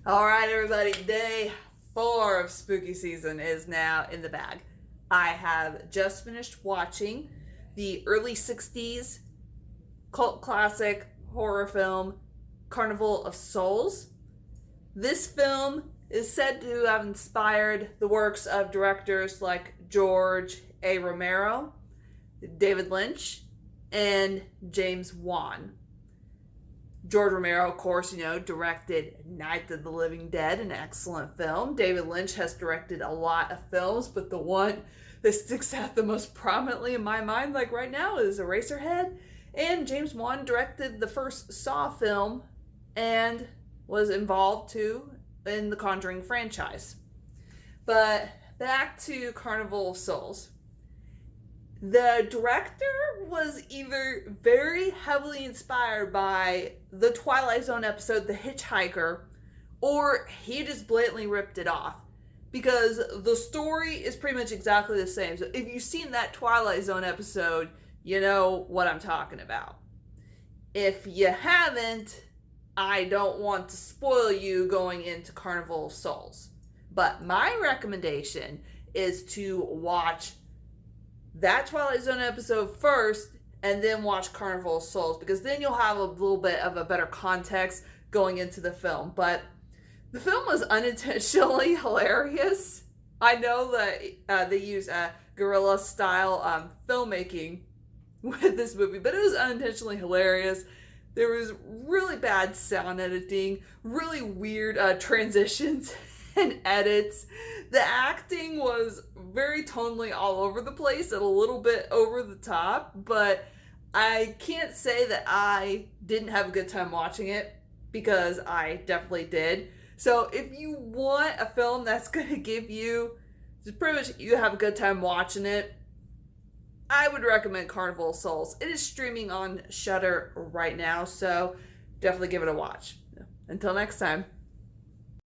All right, everybody, day 4 of spooky season is now in the bag. I have just finished watching the early 60s cult classic horror film Carnival of Souls. This film is said to have inspired the works of directors like George A. Romero, David Lynch, and James Wan. George Romero, of course, directed Night of the Living Dead, an excellent film. David Lynch has directed a lot of films, but the one that sticks out the most prominently in my mind, like right now, is Eraserhead. And James Wan directed the first Saw film and was involved, too, in the Conjuring franchise. But back to Carnival of Souls. The director was either very heavily inspired by the Twilight Zone episode, The Hitchhiker, or he just blatantly ripped it off. Because the story is pretty much exactly the same. So if you've seen that Twilight Zone episode, you know what I'm talking about. If you haven't, I don't want to spoil you going into Carnival of Souls. But my recommendation is to watch that Twilight Zone episode first and then watch Carnival of Souls, because then you'll have a little bit of a better context going into the film. But the film was unintentionally hilarious. I know that they use guerrilla style filmmaking with this movie, but it was unintentionally hilarious. There was really bad sound editing, really weird transitions and edits. The acting was very tonally all over the place and a little bit over the top, but I can't say that I didn't have a good time watching it, because I definitely did. So if you want a film that's going to give you, just pretty much you have a good time watching it, I would recommend Carnival of Souls. It is streaming on Shudder right now, so definitely give it a watch. Until next time.